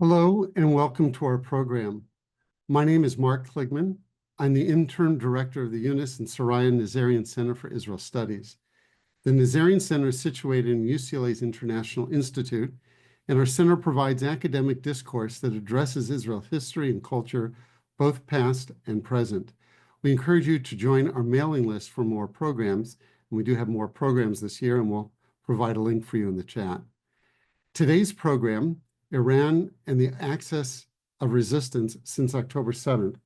Hello and welcome to our program. My name is Mark Kligman. I'm the interim director of the Yunus and Soraya Nazarian Center for Israel Studies. The Nazarian Center is situated in UCLA's International Institute, and our center provides academic discourse that addresses Israel history and culture, both past and present. We encourage you to join our mailing list for more programs, and we do have more programs this year, and we'll provide a link for you in the chat. Today's program, Iran and the Axis of Resistance since October 7th,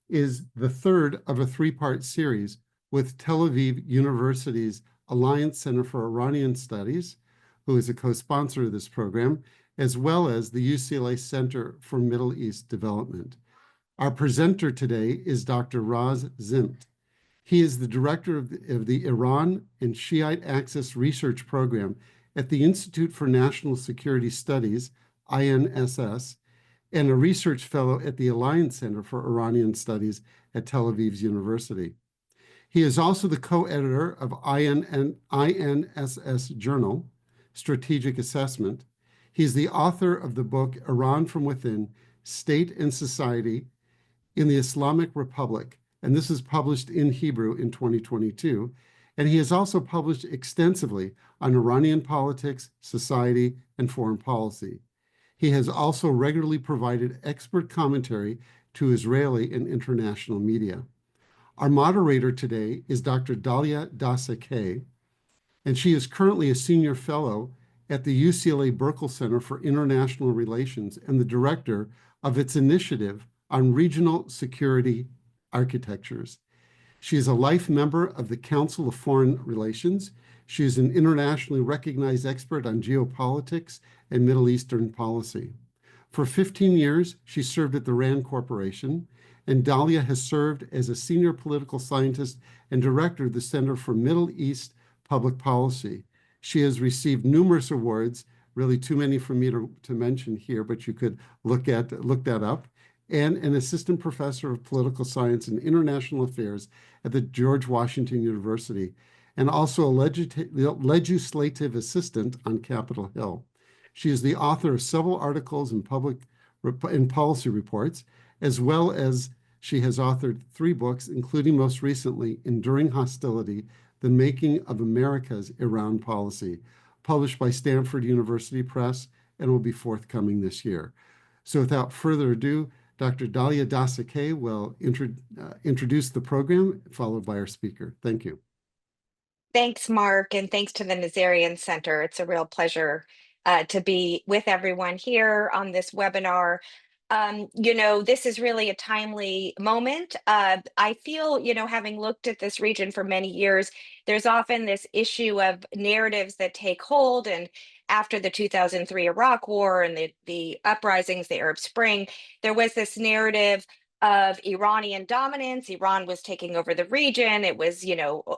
is the third of a three-part series with Tel Aviv University's Alliance Center for Iranian Studies, who is a co-sponsor of this program, as well as the UCLA Center for Middle East Development. Our presenter today is Dr. Raz Zimmt. He is the director of the Iran and Shiite Axis Research Program at the Institute for National Security Studies, INSS, and a research fellow at the Alliance Center for Iranian Studies at Tel Aviv University. He is also the co-editor of INSS Journal, Strategic Assessment. He is the author of the book Iran from Within, State and Society in the Islamic Republic, and this is published in Hebrew in 2022. And he has also published extensively on Iranian politics, society, and foreign policy. He has also regularly provided expert commentary to Israeli and international media. Our moderator today is Dr. Dalia Dasakeh, and she is currently a senior fellow at the UCLA Berkel Center for International Relations and the director of its initiative on regional security architectures. She is a life member of the Council of Foreign Relations. She is an internationally recognized expert on geopolitics and Middle Eastern policy. For 15 years, she served at the RAND Corporation, and Dalia has served as a senior political scientist and director of the Center for Middle East Public Policy. She has received numerous awards, really too many for me to mention here, but you could look that up, and an assistant professor of political science and international affairs at the George Washington University, and also a legislative assistant on Capitol Hill. She is the author of several articles and policy reports, as well as she has authored 3 books, including most recently, Enduring Hostility, The Making of America's Iran Policy, published by Stanford University Press, and will be forthcoming this year. So without further ado, Dr. Dalia Dasakeh will introduce the program, followed by our speaker. Thank you. Thanks, Mark, and thanks to the Nazarian Center. It's a real pleasure to be with everyone here on this webinar. This is really a timely moment. I feel, having looked at this region for many years, there's often this issue of narratives that take hold. And after the 2003 Iraq War and the uprisings, the Arab Spring, there was this narrative of Iranian dominance. Iran was taking over the region. It was,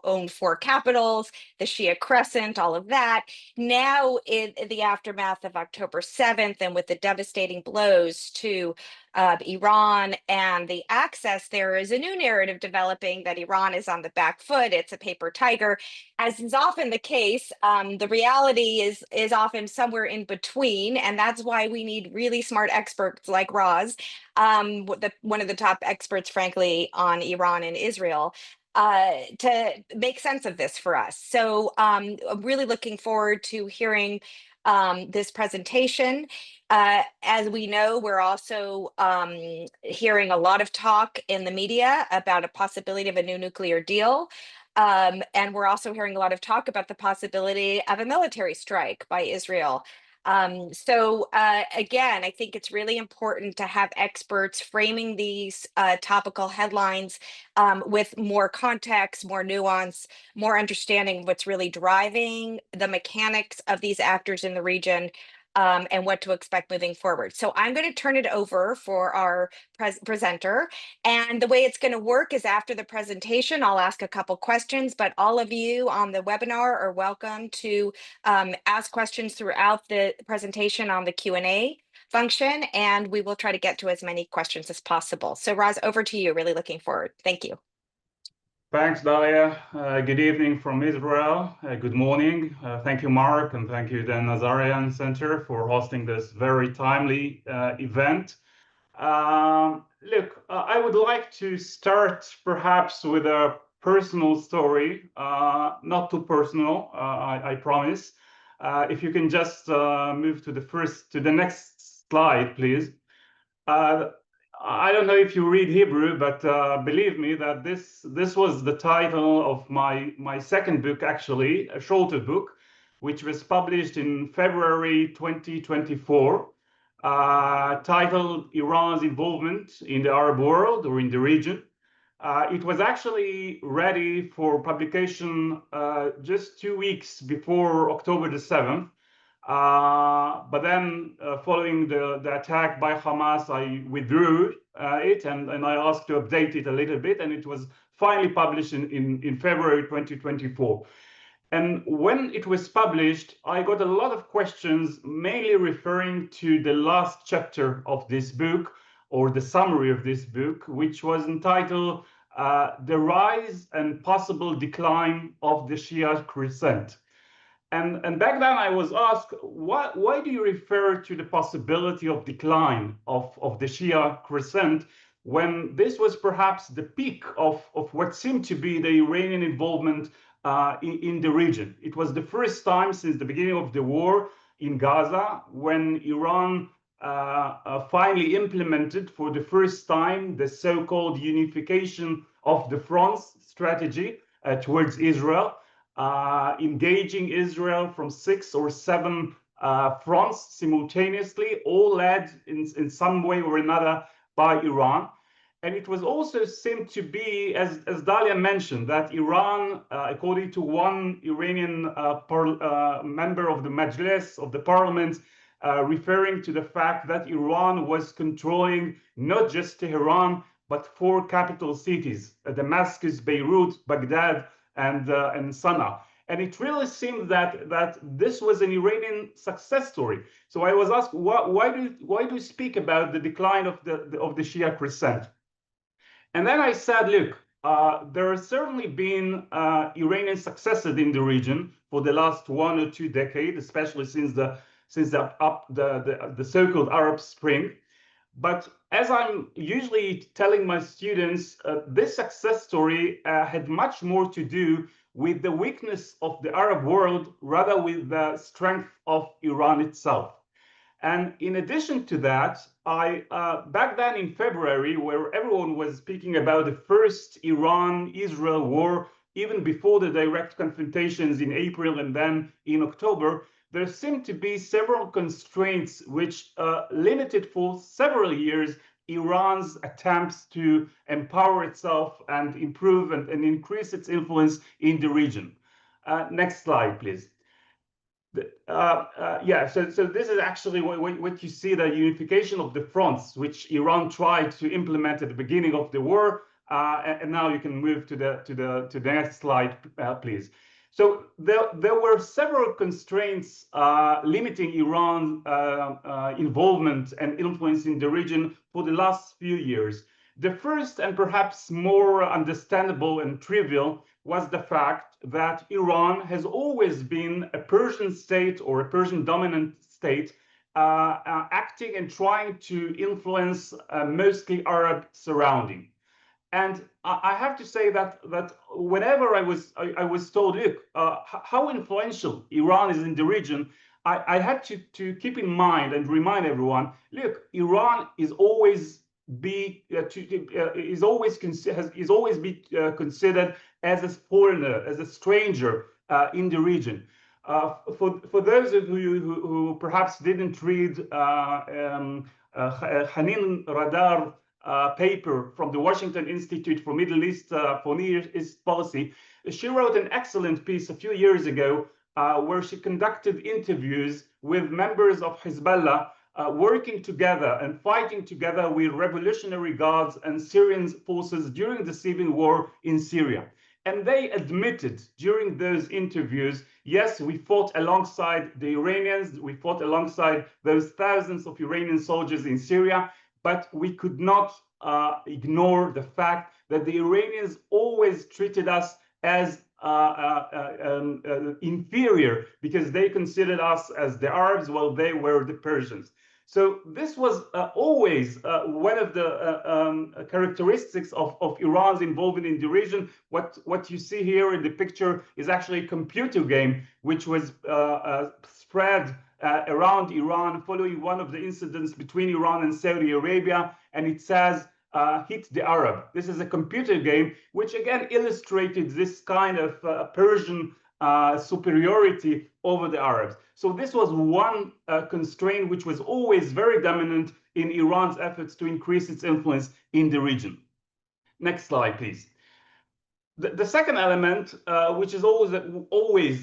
owned 4 capitals, the Shia Crescent, all of that. Now, in the aftermath of October 7th, and with the devastating blows to Iran and the Axis, there is a new narrative developing that Iran is on the back foot. It's a paper tiger. As is often the case, the reality is often somewhere in between, and that's why we need really smart experts like Raz, one of the top experts, frankly, on Iran and Israel, to make sense of this for us. So I'm really looking forward to hearing this presentation. As we know, we're also hearing a lot of talk in the media about a possibility of a new nuclear deal. And we're also hearing a lot of talk about the possibility of a military strike by Israel. Again, I think it's really important to have experts framing these topical headlines with more context, more nuance, more understanding what's really driving the mechanics of these actors in the region, and what to expect moving forward. So I'm going to turn it over for our presenter. And the way it's going to work is after the presentation, I'll ask a couple questions, but all of you on the webinar are welcome to ask questions throughout the presentation on the Q&A function, and we will try to get to as many questions as possible. So Raz, over to you. Really looking forward. Thank you. Thanks, Dalia. Good evening from Israel. Good morning. Thank you, Mark, and thank you, the Nazarian Center, for hosting this very timely event. Look, I would like to start perhaps with a personal story, not too personal, I promise. If you can just move to the next slide, please. Uh, I don't know if you read Hebrew, but believe me that this was the title of my second book, actually, a shorter book, which was published in February 2024, titled Iran's Involvement in the Arab World or in the region. It was actually ready for publication just 2 weeks before October the 7th. But then, following the attack by Hamas, I withdrew it and I asked to update it a little bit, and it was finally published in February 2024. And when it was published, I got a lot of questions, mainly referring to the last chapter of this book, or the summary of this book, which was entitled The Rise and Possible Decline of the Shia Crescent. And back then I was asked, why do you refer to the possibility of decline of the Shia crescent when this was perhaps the peak of what seemed to be the Iranian involvement in the region? It was the first time since the beginning of the war in Gaza when Iran finally implemented for the first time the so-called unification of the fronts strategy towards Israel. Engaging Israel from 6 or 7 fronts simultaneously, all led in some way or another by Iran. And it was also seemed to be, as Dalia mentioned, that Iran, according to one Iranian member of the Majlis, of the parliament, referring to the fact that Iran was controlling not just Tehran, but 4 capital cities, Damascus, Beirut, Baghdad, and Sana'a. And it really seemed that this was an Iranian success story. So I was asked, why do you speak about the decline of the Shia crescent? And then I said, look, there have certainly been Iranian successes in the region for the last 1 or 2 decades, especially since the so-called Arab Spring. But as I'm usually telling my students, this success story had much more to do with the weakness of the Arab world rather with the strength of Iran itself. And in addition to that, I back then in February, where everyone was speaking about the first Iran-Israel war, even before the direct confrontations in April and then in October, there seemed to be several constraints which limited for several years Iran's attempts to empower itself and improve and increase its influence in the region. Next slide, please. So this is actually what you see, the unification of the fronts, which Iran tried to implement at the beginning of the war. And now you can move to the next slide, please. So there were several constraints limiting Iran's involvement and influence in the region for the last few years. The first and perhaps more understandable and trivial was the fact that Iran has always been a Persian state or a Persian dominant state acting and trying to influence mostly Arab surrounding. And I have to say that whenever I was told, look, how influential Iran is in the region, I had to keep in mind and remind everyone, look, Iran is always considered as a foreigner, as a stranger in the region. For those of you who perhaps didn't read Hanin Radar paper from the Washington Institute for Middle East Policy, she wrote an excellent piece a few years ago where she conducted interviews with members of Hezbollah working together and fighting together with Revolutionary Guards and Syrian forces during the civil war in Syria. And they admitted during those interviews, yes, we fought alongside the Iranians, we fought alongside those thousands of Iranian soldiers in Syria, but we could not ignore the fact that the Iranians always treated us as inferior because they considered us as the Arabs while they were the Persians. So this was always one of the characteristics of Iran's involvement in the region. What you see here in the picture is actually a computer game which was spread around Iran following one of the incidents between Iran and Saudi Arabia, and it says, hit the Arab. This is a computer game which again illustrated this kind of Persian superiority over the Arabs. So this was one constraint which was always very dominant in Iran's efforts to increase its influence in the region. Next slide, please. The second element, which is always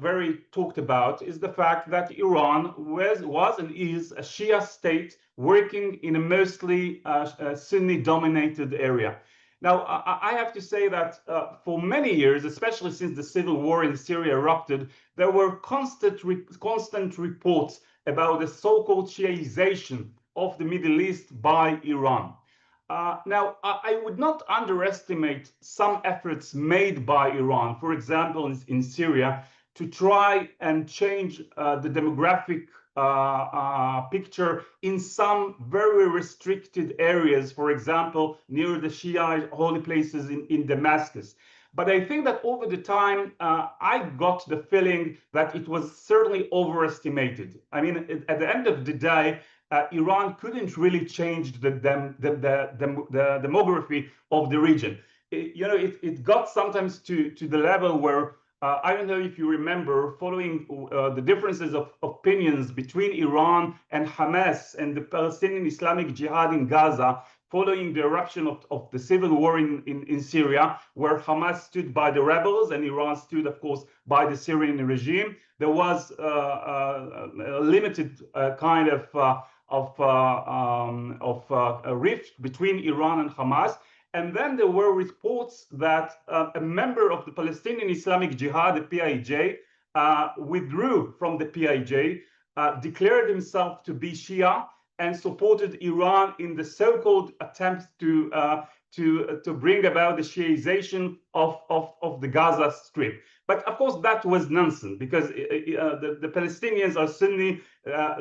very talked about, is the fact that Iran was and is a Shia state working in a mostly Sunni-dominated area. Now, I have to say that for many years, especially since the civil war in Syria erupted, there were constant reports about the so-called Shiaization of the Middle East by Iran. Now, I would not underestimate some efforts made by Iran, for example, in Syria, to try and change the demographic picture in some very restricted areas, for example, near the Shia holy places in Damascus. But I think that over the time, I got the feeling that it was certainly overestimated. I mean, at the end of the day, Iran couldn't really change the demography of the region. It got sometimes to the level where I don't know if you remember, following the differences of opinions between Iran and Hamas and the Palestinian Islamic Jihad in Gaza, following the eruption of the civil war in Syria, where Hamas stood by the rebels and Iran stood, of course, by the Syrian regime. There was a limited kind of a rift between Iran and Hamas. And then there were reports that a member of the Palestinian Islamic Jihad, the PIJ, withdrew from the PIJ, declared himself to be Shia, and supported Iran in the so-called attempt to bring about the Shiaization of the Gaza Strip. But of course, that was nonsense because the Palestinians are Sunni,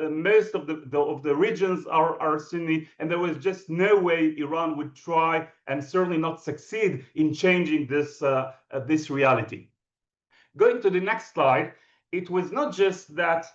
most of the regions are Sunni, and there was just no way Iran would try and certainly not succeed in changing this reality. Going to the next slide, it was not just that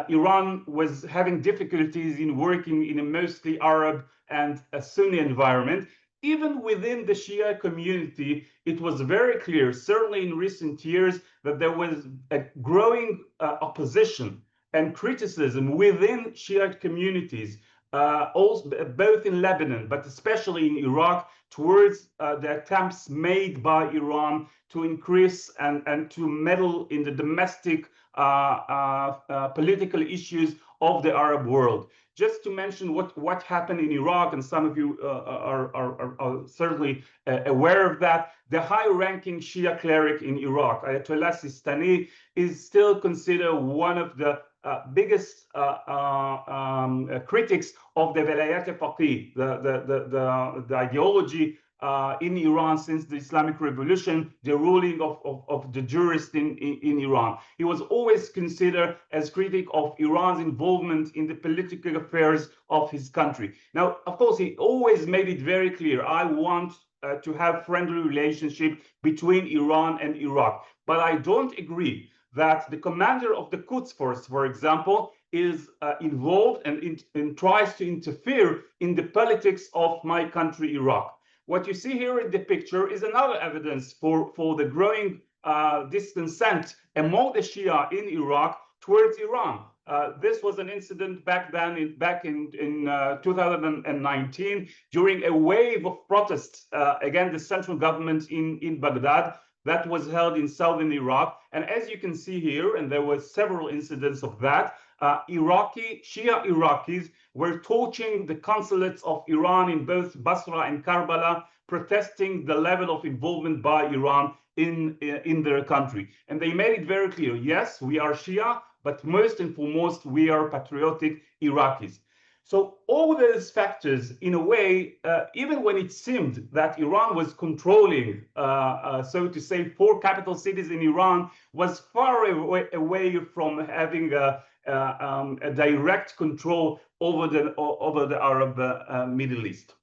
Iran was having difficulties in working in a mostly Arab and a Sunni environment. Even within the Shia community, it was very clear, certainly in recent years, that there was a growing opposition and criticism within Shiite communities, also, both in Lebanon, but especially in Iraq, towards the attempts made by Iran to increase and to meddle in the domestic political issues of the Arab world. Just to mention what happened in Iraq, and some of you are certainly aware of that, the high-ranking Shia cleric in Iraq, Ayatollah Sistani, is still considered one of the biggest critics of the Velayat-e-Faqih, the ideology in Iran since the Islamic Revolution, the ruling of the jurists in Iran. He was always considered as critic of Iran's involvement in the political affairs of his country. Now, of course, he always made it very clear, I want to have friendly relationship between Iran and Iraq. But I don't agree that the commander of the Quds Force, for example, is involved and tries to interfere in the politics of my country, Iraq. What you see here in the picture is another evidence for the growing discontent among the Shia in Iraq towards Iran. This was an incident back in 2019 during a wave of protests against the central government in Baghdad that was held in southern Iraq. And as you can see here, and there were several incidents of that, Shia Iraqis were torching the consulates of Iran in both Basra and Karbala, protesting the level of involvement by Iran in their country. And they made it very clear, yes, we are Shia, but most and foremost, we are patriotic Iraqis. So all those factors, in a way, even when it seemed that Iran was controlling, so to say, 4 capital cities in Iran, was far away from having a direct control over the Arab Middle East.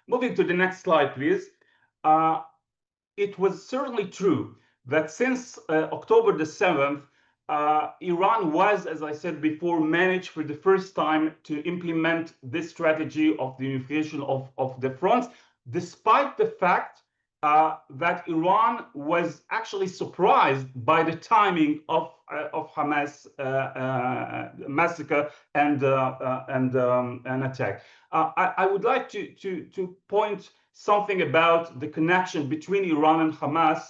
Moving to the next slide, please. It was certainly true that since October the 7th, Iran was, as I said before, managed for the first time to implement this strategy of the unification of the fronts, despite the fact that Iran was actually surprised by the timing of Hamas massacre and an attack. I would like to point something about the connection between Iran and Hamas,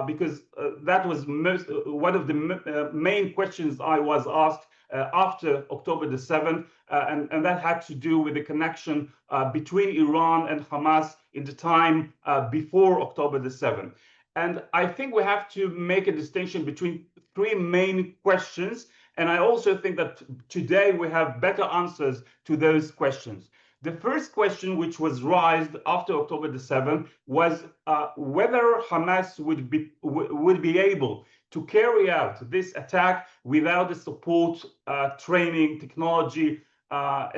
because that was one of the main questions I was asked after October the 7th, and that had to do with the connection between Iran and Hamas in the time before October the 7th. And I think we have to make a distinction between 3 main questions, and I also think that today we have better answers to those questions. The first question, which was raised after October the 7th, was whether Hamas would be able to carry out this attack without the support, training, technology,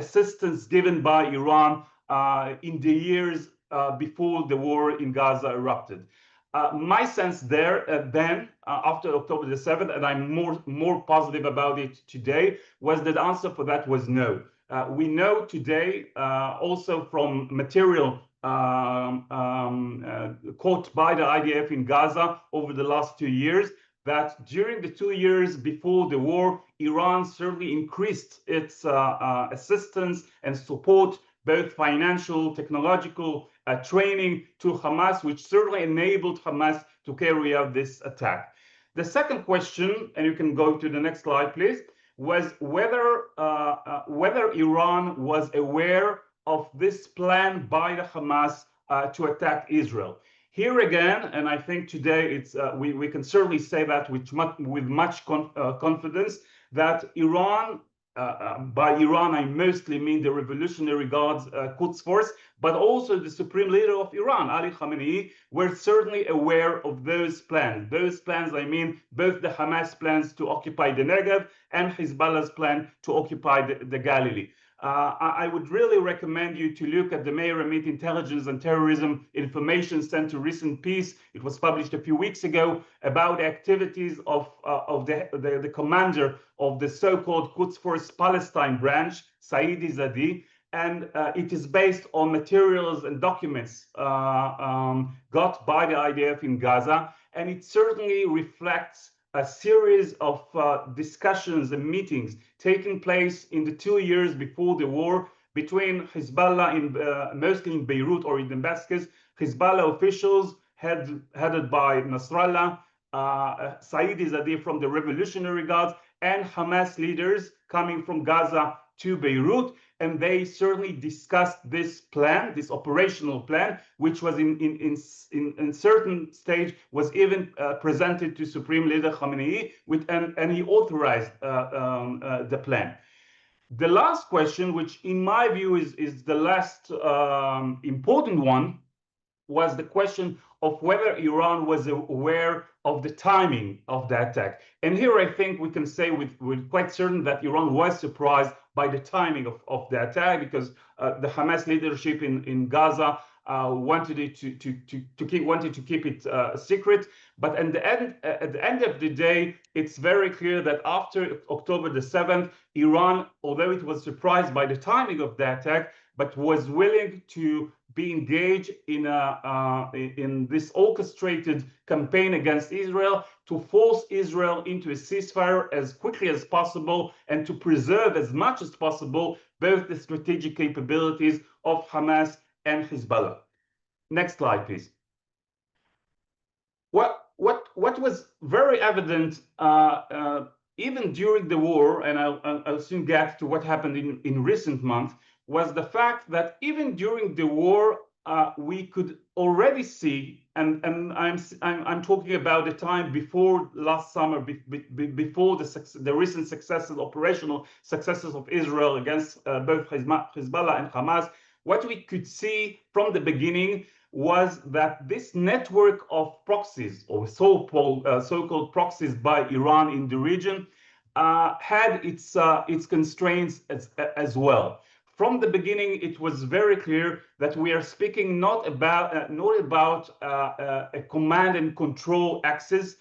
assistance given by Iran in the years before the war in Gaza erupted. My sense there then, after October the 7th, and I'm more positive about it today, was that the answer for that was no. We know today, also from material caught by the IDF in Gaza over the last 2 years, that during the 2 years before the war, Iran certainly increased its assistance and support, both financial, technological, training to Hamas, which certainly enabled Hamas to carry out this attack. The second question, and you can go to the next slide, please, was whether Iran was aware of this plan by the Hamas to attack Israel. Here again, and I think today it's we can certainly say that with much confidence, that Iran, by Iran I mostly mean the Revolutionary Guards Quds Force, but also the supreme leader of Iran, Ali Khamenei, were certainly aware of those plans. Those plans, I mean, both the Hamas plans to occupy the Negev and Hezbollah's plan to occupy the Galilee. I would really recommend you to look at the Meir Amit Intelligence and Terrorism Information Center recent piece. It was published a few weeks ago about the activities of the commander of the so-called Quds Force Palestine branch, Saidi Zadi, and it is based on materials and documents got by the IDF in Gaza, and it certainly reflects a series of discussions and meetings taking place in the 2 years before the war between Hezbollah, mostly in Beirut or in Damascus, Hezbollah officials headed by Nasrallah, Saidi Zadi from the Revolutionary Guards, and Hamas leaders coming from Gaza to Beirut, and they certainly discussed this plan, this operational plan, which was in certain stage was even presented to Supreme Leader Khamenei, and he authorized the plan. The last question, which in my view is the last important one, was the question of whether Iran was aware of the timing of the attack. And here I think we can say with quite certain that Iran was surprised by the timing of the attack, because the Hamas leadership in Gaza wanted to keep it secret. But at the end of the day, it's very clear that after October the 7th, Iran, although it was surprised by the timing of the attack, but was willing to be engaged in this orchestrated campaign against Israel to force Israel into a ceasefire as quickly as possible and to preserve as much as possible both the strategic capabilities of Hamas and Hezbollah. Next slide, please. What was very evident even during the war, and I'll soon get to what happened in recent months, was the fact that even during the war, we could already see and I'm talking about the time before last summer, before the recent successes, operational successes of Israel against both Hezbollah and Hamas. What we could see from the beginning was that this network of proxies, or so-called proxies by Iran in the region, had its constraints as well. From the beginning, it was very clear that we are speaking not about a command and control axis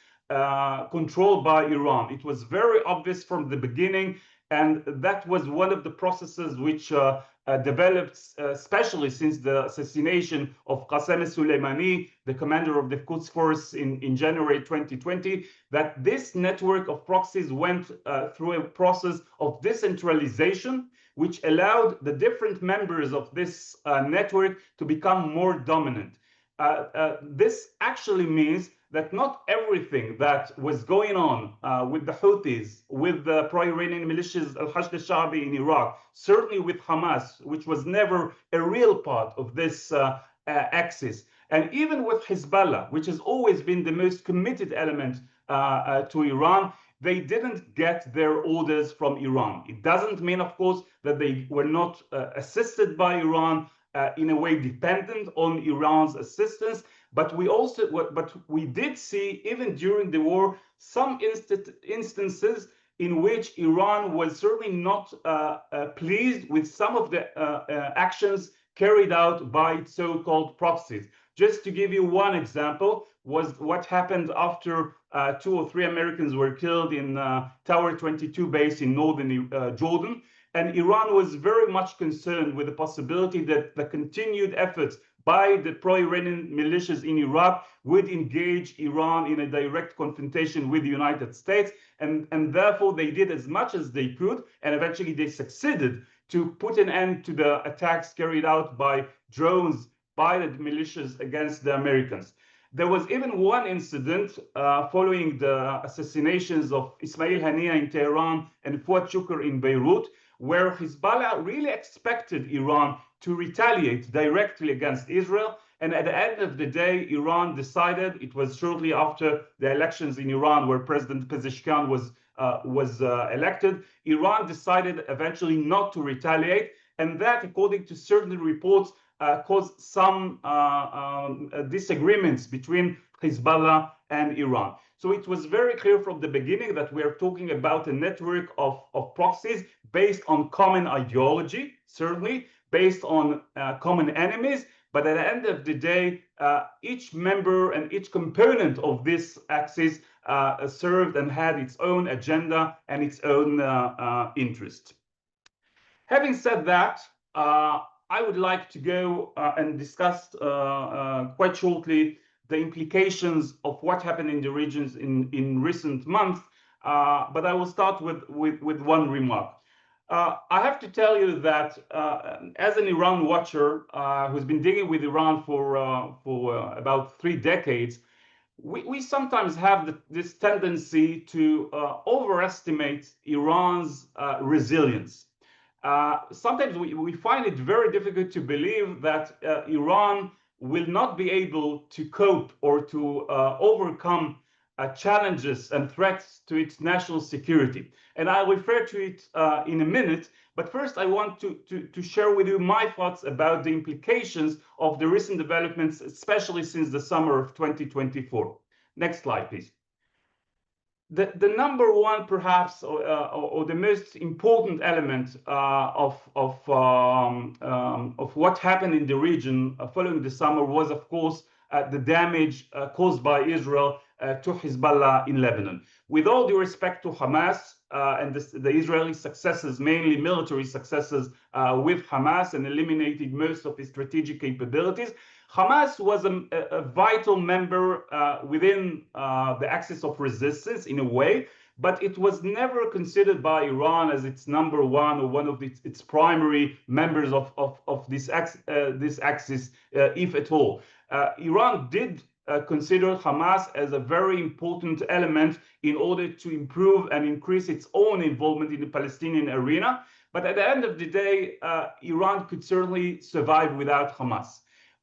controlled by Iran. It was very obvious from the beginning, and that was one of the processes which developed, especially since the assassination of Qasem Soleimani, the commander of the Quds Force in January 2020, that this network of proxies went through a process of decentralization, which allowed the different members of this network to become more dominant. This actually means that not everything that was going on with the Houthis, with the pro-Iranian militias al-Hashd al-Sha'bi in Iraq, certainly with Hamas, which was never a real part of this axis, and even with Hezbollah, which has always been the most committed element to Iran, they didn't get their orders from Iran. It doesn't mean, of course, that they were not assisted by Iran, in a way dependent on Iran's assistance, but we did see, even during the war, some instances in which Iran was certainly not pleased with some of the actions carried out by its so-called proxies. Just to give you one example, was what happened after 2 or 3 Americans were killed in Tower 22 base in northern Jordan. And Iran was very much concerned with the possibility that the continued efforts by the pro-Iranian militias in Iraq would engage Iran in a direct confrontation with the United States. And therefore, they did as much as they could, and eventually they succeeded to put an end to the attacks carried out by drones by the militias against the Americans. There was even one incident following the assassinations of Ismail Haniyeh in Tehran and Fuad Shukr in Beirut, where Hezbollah really expected Iran to retaliate directly against Israel. And at the end of the day, Iran decided, it was shortly after the elections in Iran where President Pezeshkian was elected, Iran decided eventually not to retaliate. And that, according to certain reports, caused some disagreements between Hezbollah and Iran. So it was very clear from the beginning that we are talking about a network of proxies based on common ideology, certainly, based on common enemies. But at the end of the day, each member and each component of this axis served and had its own agenda and its own interest. Having said that, I would like to go and discuss quite shortly the implications of what happened in the regions in recent months, but I will start with one remark. I have to tell you that as an Iran watcher who's been dealing with Iran for about 3 decades, we sometimes have this tendency to overestimate Iran's resilience. Sometimes we find it very difficult to believe that Iran will not be able to cope or to overcome challenges and threats to its national security. And I'll refer to it in a minute. But first, I want to share with you my thoughts about the implications of the recent developments, especially since the summer of 2024. Next slide, please. The number one, perhaps, or the most important element of what happened in the region following the summer was, of course, the damage caused by Israel to Hezbollah in Lebanon. With all due respect to Hamas and the Israeli successes, mainly military successes with Hamas and eliminating most of its strategic capabilities, Hamas was a vital member within the axis of resistance in a way, but it was never considered by Iran as its number one or one of its primary members of this axis, if at all. Iran did consider Hamas as a very important element in order to improve and increase its own involvement in the Palestinian arena. But at the end of the day, Iran could certainly survive without Hamas.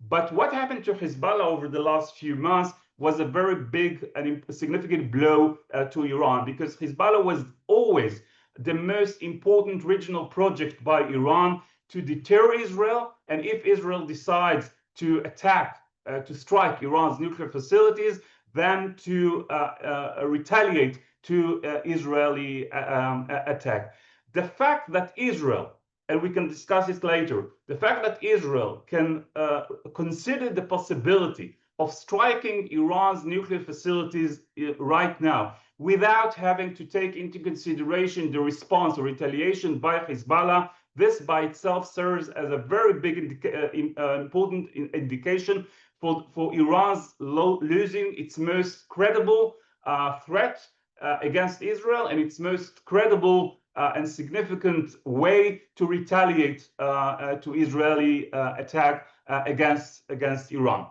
But what happened to Hezbollah over the last few months was a very big and significant blow to Iran, because Hezbollah was always the most important regional project by Iran to deter Israel. And if Israel decides to attack, to strike Iran's nuclear facilities, then to retaliate to Israeli attack. The fact that Israel, and we can discuss it later, the fact that Israel can consider the possibility of striking Iran's nuclear facilities right now without having to take into consideration the response or retaliation by Hezbollah, this by itself serves as a very big important indication for Iran's losing its most credible threat against Israel and its most credible and significant way to retaliate to Israeli attack against Iran.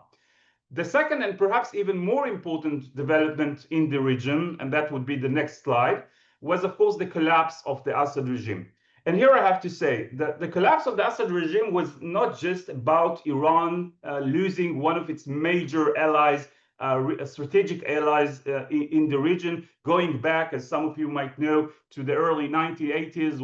The second and perhaps even more important development in the region, and that would be the next slide, was of course the collapse of the Assad regime. And here I have to say that the collapse of the Assad regime was not just about Iran losing one of its major allies, strategic allies in the region, going back, as some of you might know, to the early 1980s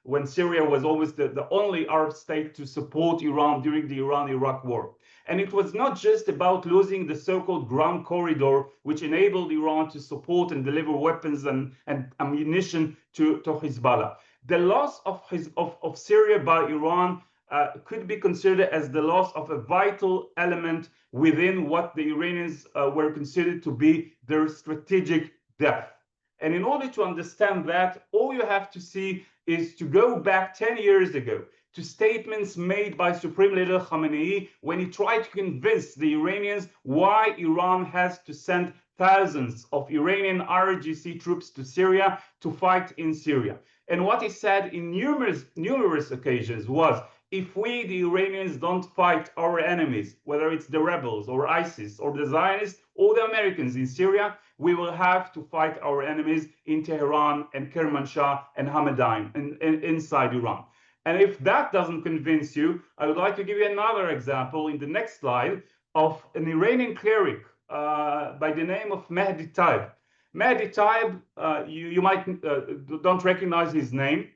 when Syria was always the only Arab state to support Iran during the Iran-Iraq war. And it was not just about losing the so-called ground corridor, which enabled Iran to support and deliver weapons and ammunition to Hezbollah. The loss of Syria by Iran could be considered as the loss of a vital element within what the Iranians were considered to be their strategic depth. And in order to understand that, all you have to see is to go back 10 years ago to statements made by Supreme Leader Khamenei when he tried to convince the Iranians why Iran has to send thousands of Iranian RGC troops to Syria to fight in Syria. And what he said in numerous occasions was, if we, the Iranians, don't fight our enemies, whether it's the rebels or ISIS or the Zionists or the Americans in Syria, we will have to fight our enemies in Tehran and Kermanshah and Hamadan inside Iran. And if that doesn't convince you, I would like to give you another example in the next slide of an Iranian cleric by the name of Mehdi Taib. Mehdi Taib, you might don't recognize his name,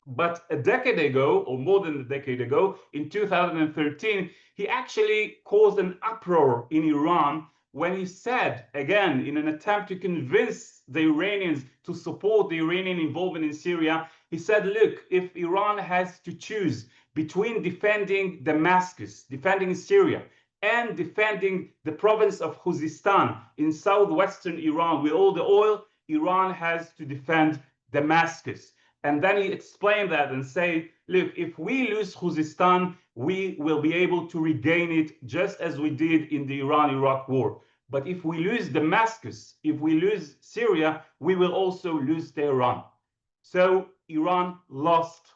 but a decade ago, or more than a decade ago, in 2013, he actually caused an uproar in Iran when he said, again, in an attempt to convince the Iranians to support the Iranian involvement in Syria, he said, look, if Iran has to choose between defending Damascus, defending Syria, and defending the province of Khuzestan in southwestern Iran with all the oil, Iran has to defend Damascus. And then he explained that and say, look, if we lose Khuzestan, we will be able to regain it just as we did in the Iran-Iraq war. But if we lose Damascus, if we lose Syria, we will also lose Tehran. So Iran lost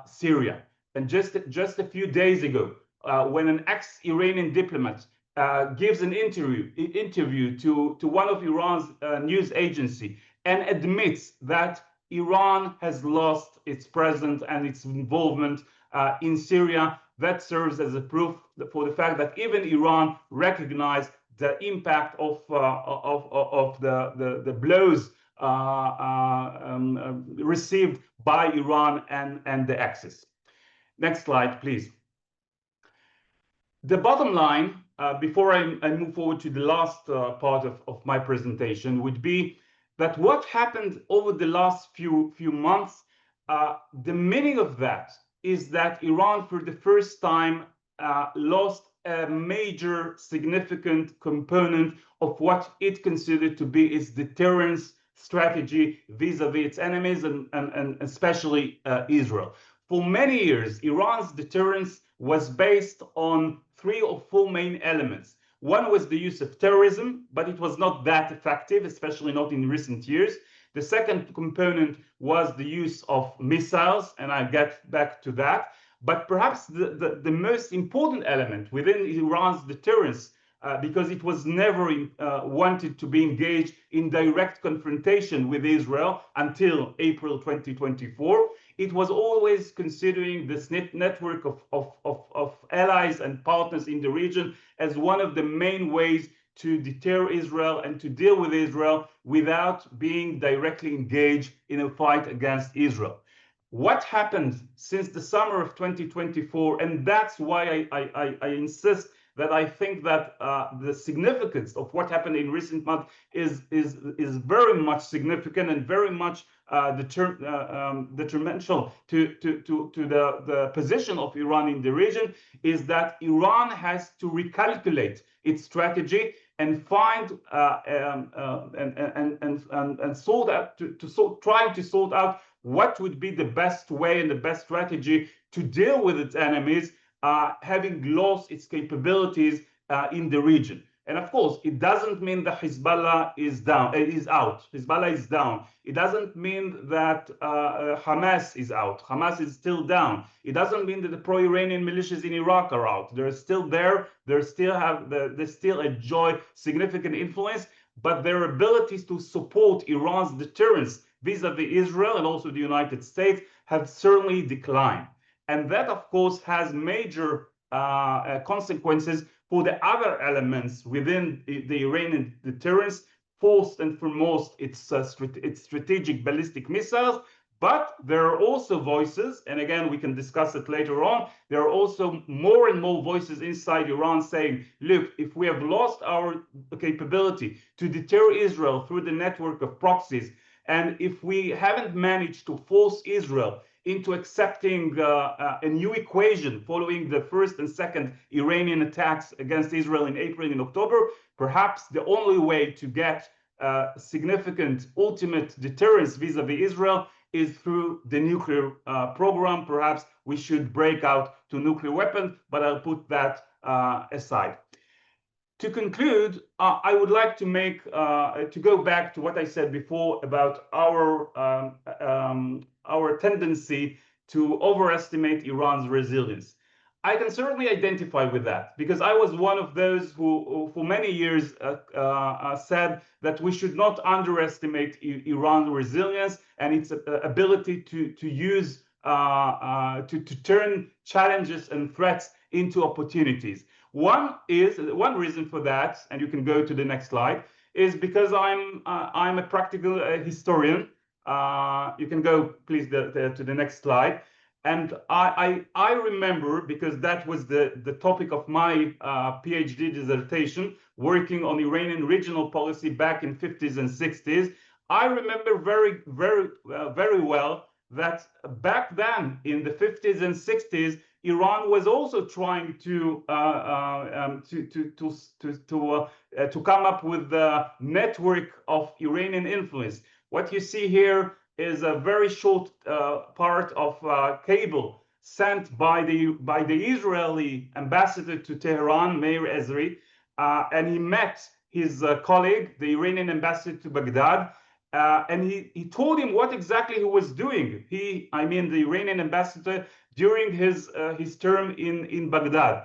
Syria. And just a few days ago, when an ex-Iranian diplomat gives an interview to one of Iran's news agency and admits that Iran has lost its presence and its involvement in Syria, that serves as a proof for the fact that even Iran recognized the impact of the blows received by Iran and the Axis. Next slide, please. The bottom line, before I move forward to the last part of my presentation, would be that what happened over the last few months, the meaning of that is that Iran, for the first time, lost a major significant component of what it considered to be its deterrence strategy vis-a-vis its enemies and especially Israel. For many years, Iran's deterrence was based on 3 or 4 main elements. One was the use of terrorism, but it was not that effective, especially not in recent years. The second component was the use of missiles, and I'll get back to that. But perhaps the most important element within Iran's deterrence, because it was never wanted to be engaged in direct confrontation with Israel until April 2024, it was always considering this network of allies and partners in the region as one of the main ways to deter Israel and to deal with Israel without being directly engaged in a fight against Israel. What happened since the summer of 2024, and that's why I insist that I think that the significance of what happened in recent months is very much significant and very much detrimental to the position of Iran in the region, is that Iran has to recalculate its strategy and find and sort out trying to sort out what would be the best way and the best strategy to deal with its enemies, having lost its capabilities in the region. And of course, it doesn't mean that Hezbollah is out. Hezbollah is down. It doesn't mean that Hamas is out. Hamas is still down. It doesn't mean that the pro-Iranian militias in Iraq are out. They're still there. They still enjoy significant influence, but their abilities to support Iran's deterrence vis-a-vis Israel and also the United States have certainly declined. And that, of course, has major consequences for the other elements within the Iranian deterrence, first and foremost, its strategic ballistic missiles. But there are also voices, and again, we can discuss it later on, there are also more and more voices inside Iran saying, look, if we have lost our capability to deter Israel through the network of proxies, and if we haven't managed to force Israel into accepting a new equation following the first and second Iranian attacks against Israel in April and October, perhaps the only way to get significant ultimate deterrence vis-a-vis Israel is through the nuclear program. Perhaps we should break out to nuclear weapons, but I'll put that aside. To conclude, I would like to go back to what I said before about our tendency to overestimate Iran's resilience. I can certainly identify with that because I was one of those who for many years said that we should not underestimate Iran's resilience and its ability to use to turn challenges and threats into opportunities. One reason for that, and you can go to the next slide, is because I'm a practical historian. You can go, please, to the next slide. And I remember, because that was the topic of my PhD dissertation, working on Iranian regional policy back in 50s and 60s. I remember very well that back then in the 50s and 60s, Iran was also trying to come up with the network of Iranian influence. What you see here is a very short part of cable sent by the Israeli ambassador to Tehran, Meir Ezri, and he met his colleague, the Iranian ambassador to Baghdad, and he told him what exactly he was doing. The Iranian ambassador during his term in Baghdad.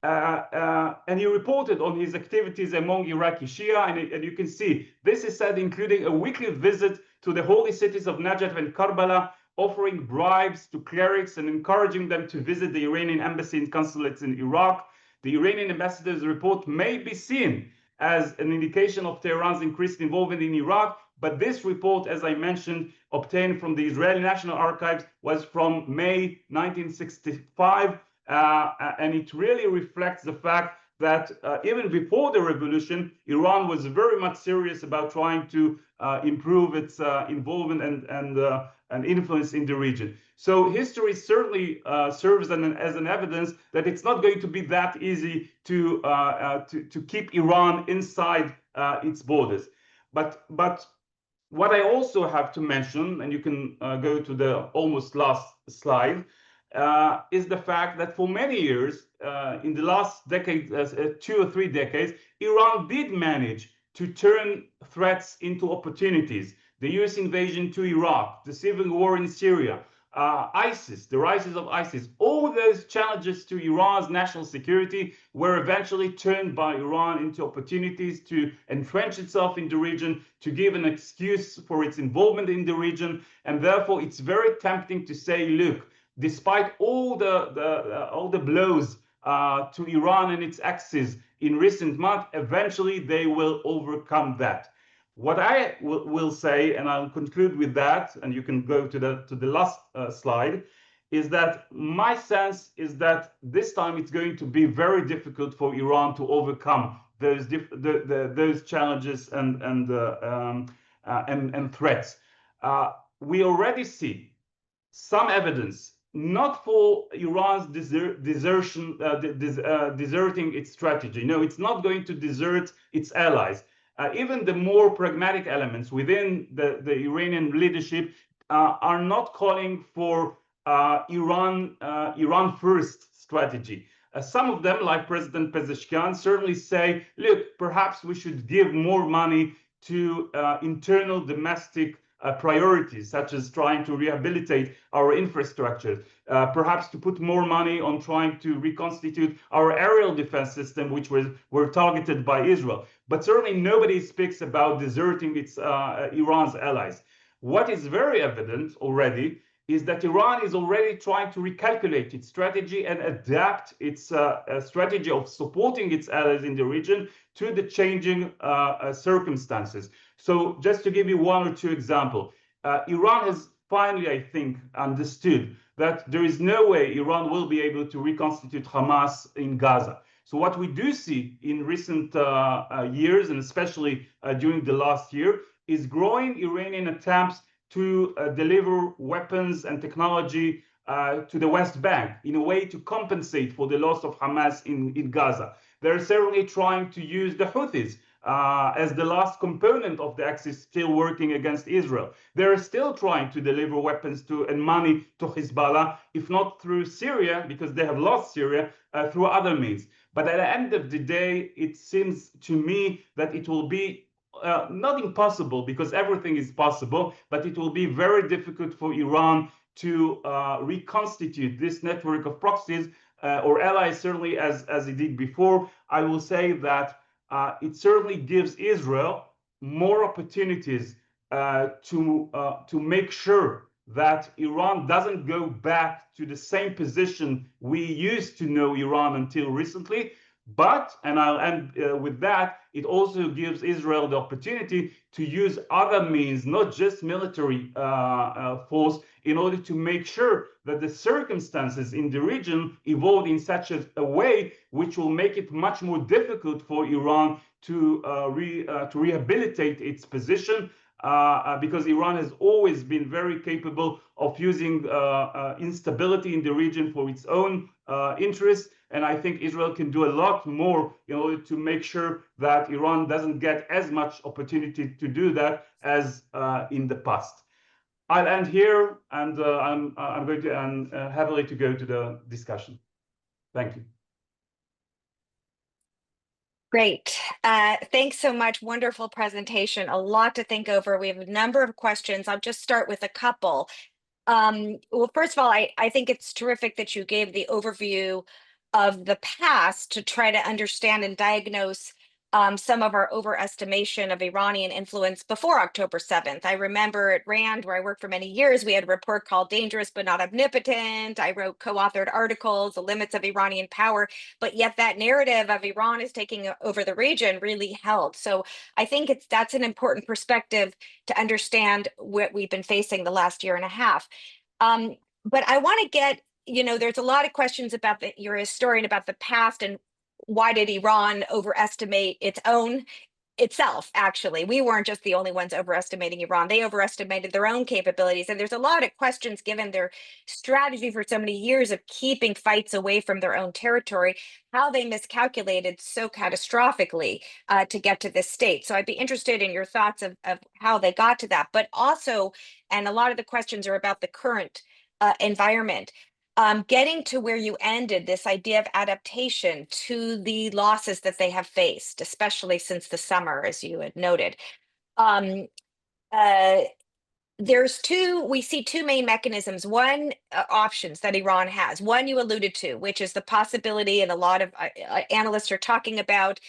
And he reported on his activities among Iraqi Shia, and you can see this is said including a weekly visit to the holy cities of Najaf and Karbala, offering bribes to clerics and encouraging them to visit the Iranian embassy and consulates in Iraq. The Iranian ambassador's report may be seen as an indication of Tehran's increased involvement in Iraq, but this report, as I mentioned, obtained from the Israeli National Archives, was from May 1965, and it really reflects the fact that even before the revolution, Iran was very much serious about trying to improve its involvement and influence in the region. So history certainly serves as an evidence that it's not going to be that easy to keep Iran inside its borders. But what I also have to mention, and you can go to the almost last slide, is the fact that for many years, in the last decade, 2 or 3 decades, Iran did manage to turn threats into opportunities. The US invasion to Iraq, the civil war in Syria, ISIS, the rises of ISIS, all those challenges to Iran's national security were eventually turned by Iran into opportunities to entrench itself in the region, to give an excuse for its involvement in the region. And therefore, it's very tempting to say, look, despite all the blows to Iran and its axis in recent months, eventually they will overcome that. What I will say, and I'll conclude with that, and you can go to the last slide, is that my sense is that this time it's going to be very difficult for Iran to overcome those challenges and threats. We already see some evidence, not for Iran's deserting its strategy. No, it's not going to desert its allies. Even the more pragmatic elements within the Iranian leadership are not calling for Iran first strategy. Some of them, like President Pezeshkian, certainly say, look, perhaps we should give more money to internal domestic priorities, such as trying to rehabilitate our infrastructure, perhaps to put more money on trying to reconstitute our aerial defense system, which were targeted by Israel. But certainly nobody speaks about deserting Iran's allies. What is very evident already is that Iran is already trying to recalculate its strategy and adapt its strategy of supporting its allies in the region to the changing circumstances. So just to give you one or two examples, Iran has finally, I think, understood that there is no way Iran will be able to reconstitute Hamas in Gaza. So what we do see in recent years, and especially during the last year, is growing Iranian attempts to deliver weapons and technology to the West Bank in a way to compensate for the loss of Hamas in Gaza. They're certainly trying to use the Houthis as the last component of the Axis still working against Israel. They're still trying to deliver weapons and money to Hezbollah, if not through Syria, because they have lost Syria, through other means. But at the end of the day, it seems to me that it will be not impossible, because everything is possible, but it will be very difficult for Iran to reconstitute this network of proxies or allies, certainly as it did before. I will say that it certainly gives Israel more opportunities to make sure that Iran doesn't go back to the same position we used to know Iran until recently. But, and I'll end with that, it also gives Israel the opportunity to use other means, not just military force, in order to make sure that the circumstances in the region evolve in such a way which will make it much more difficult for Iran to rehabilitate its position, because Iran has always been very capable of using instability in the region for its own interests. And I think Israel can do a lot more in order to make sure that Iran doesn't get as much opportunity to do that as in the past. I'll end here, and I'm going to happily to go to the discussion. Thank you. Great. Thanks so much. Wonderful presentation. A lot to think over. We have a number of questions. I'll just start with a couple. Well, first of all, I think it's terrific that you gave the overview of the past to try to understand and diagnose some of our overestimation of Iranian influence before October 7th. I remember at RAND, where I worked for many years, we had a report called Dangerous but Not Omnipotent. I wrote co-authored articles, The Limits of Iranian Power, but yet that narrative of Iran is taking over the region really held. So I think that's an important perspective to understand what we've been facing the last year and a half. But I want to get, there's a lot of questions about you're a historian about the past, and why did Iran overestimate itself? Actually, we weren't just the only ones overestimating Iran. They overestimated their own capabilities. And there's a lot of questions given their strategy for so many years of keeping fights away from their own territory, how they miscalculated so catastrophically to get to this state. So I'd be interested in your thoughts of how they got to that. But also, and a lot of the questions are about the current environment. Getting to where you ended, this idea of adaptation to the losses that they have faced, especially since the summer, as you had noted. we see two main mechanisms. One, options that Iran has. One you alluded to, which is the possibility, and a lot of analysts are talking about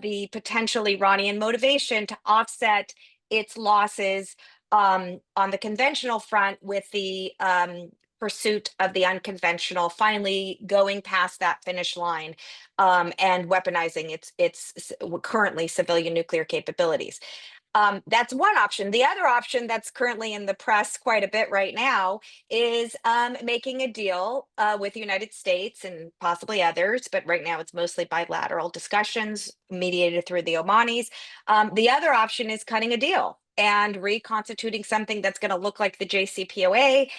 the potential Iranian motivation to offset its losses on the conventional front with the pursuit of the unconventional, finally going past that finish line and weaponizing its currently civilian nuclear capabilities. That's one option. The other option that's currently in the press quite a bit right now is making a deal with the United States and possibly others, but right now it's mostly bilateral discussions mediated through the Omanis. The other option is cutting a deal and reconstituting something that's going to look like the JCPOA,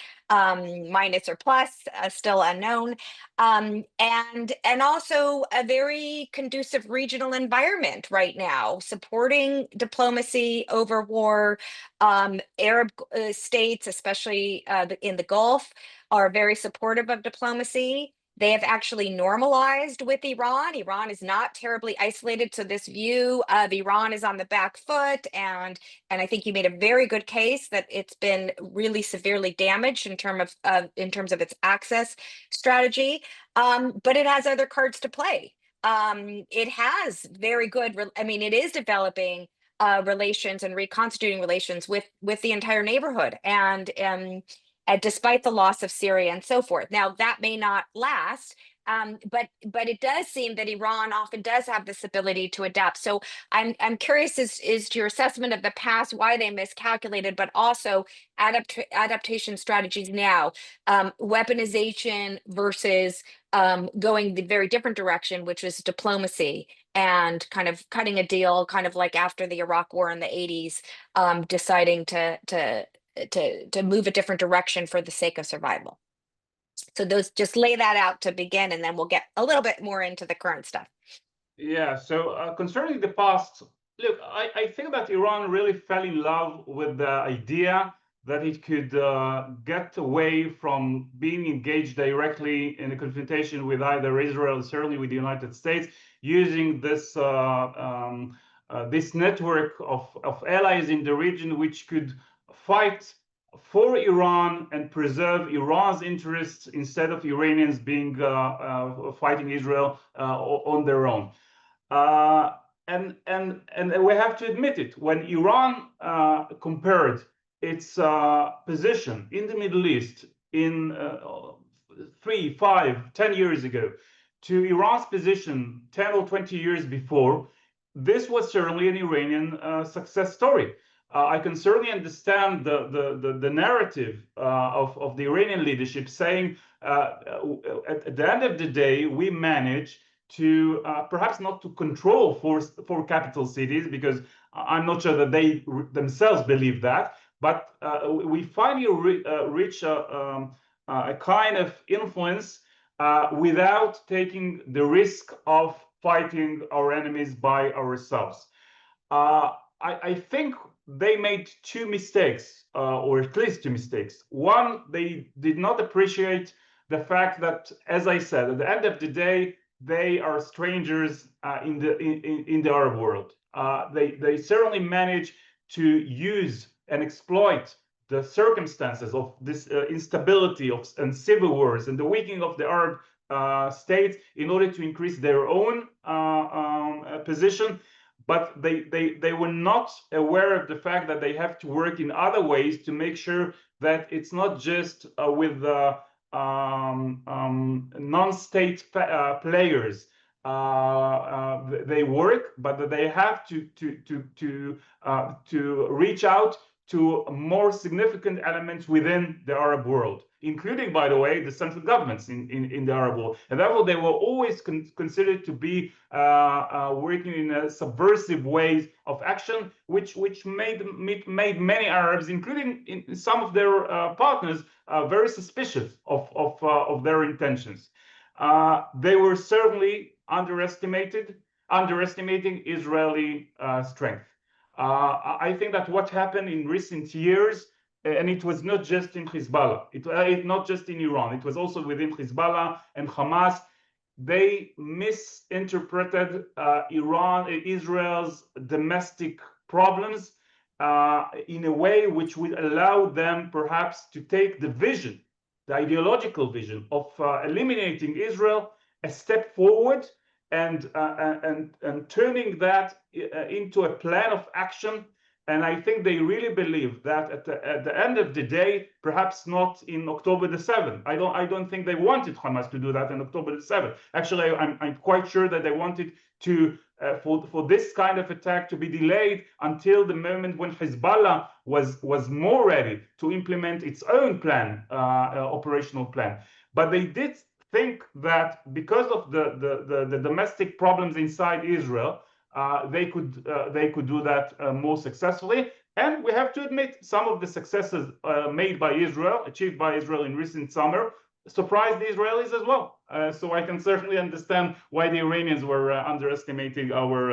minus or plus, still unknown, and also a very conducive regional environment right now, supporting diplomacy over war. Arab states, especially in the Gulf, are very supportive of diplomacy. They have actually normalized with Iran. Iran is not terribly isolated. So this view of Iran is on the back foot, and I think you made a very good case that it's been really severely damaged in terms of its access strategy. But it has other cards to play. It has very good. It is developing relations and reconstituting relations with the entire neighborhood, and despite the loss of Syria and so forth. Now, that may not last, but it does seem that Iran often does have this ability to adapt. So I'm curious as to your assessment of the past, why they miscalculated, but also adaptation strategies now, weaponization versus going the very different direction, which is diplomacy and kind of cutting a deal, kind of like after the Iraq War in the 80s, deciding to move a different direction for the sake of survival. So those, just lay that out to begin, and then we'll get a little bit more into the current stuff. Yeah, so concerning the past, look, I think that Iran really fell in love with the idea that it could get away from being engaged directly in a confrontation with either Israel, certainly with the United States, using this this network of allies in the region which could fight for Iran and preserve Iran's interests instead of Iranians being fighting Israel on their own. And we have to admit it, when Iran compared its position in the Middle East in 3, 5, 10 years ago to Iran's position 10 or 20 years before, this was certainly an Iranian success story. I can certainly understand the narrative of the Iranian leadership saying at the end of the day, we managed to perhaps not to control four capital cities, because I'm not sure that they themselves believe that, but we finally reach a kind of influence without taking the risk of fighting our enemies by ourselves. I think they made two mistakes, or at least two mistakes. One, they did not appreciate the fact that, as I said, at the end of the day, they are strangers in the Arab world. They certainly managed to use and exploit the circumstances of this instability and civil wars and the weakening of the Arab states in order to increase their own position. But they were not aware of the fact that they have to work in other ways to make sure that it's not just with non-state players they work, but that they have to reach out to more significant elements within the Arab world, including, by the way, the central governments in the Arab world. And therefore, they were always considered to be working in subversive ways of action, which made many Arabs, including in some of their partners, very suspicious of their intentions. They were certainly underestimating Israeli strength. I think that what happened in recent years, and it was not just in Hezbollah, not just in Iran, it was also within Hezbollah and Hamas, they misinterpreted Israel's domestic problems in a way which would allow them perhaps to take the vision, the ideological vision of eliminating Israel a step forward and turning that into a plan of action. And I think they really believe that at the end of the day, perhaps not in October the 7th. I don't think they wanted Hamas to do that on October the 7th. Actually, I'm quite sure that they wanted to for this kind of attack to be delayed until the moment when Hezbollah was more ready to implement its own plan, operational plan. But they did think that because of the domestic problems inside Israel, they could do that more successfully. And we have to admit some of the successes achieved by Israel in recent summer, surprised the Israelis as well. So I can certainly understand why the Iranians were underestimating our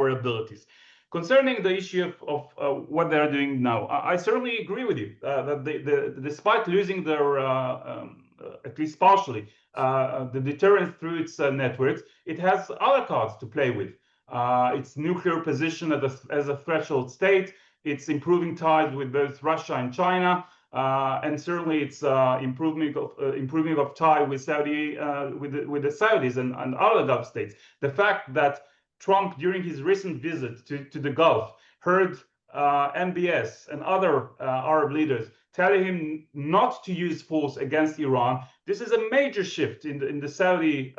abilities. Concerning the issue of what they're doing now, I certainly agree with you that despite losing their, at least partially, the deterrence through its networks, it has other cards to play with. Its nuclear position as a threshold state, its improving ties with both Russia and China, and certainly its improving of tie with Saudi with the Saudis and other Gulf states. The fact that Trump, during his recent visit to the Gulf, heard MBS and other Arab leaders telling him not to use force against Iran. This is a major shift in the Saudi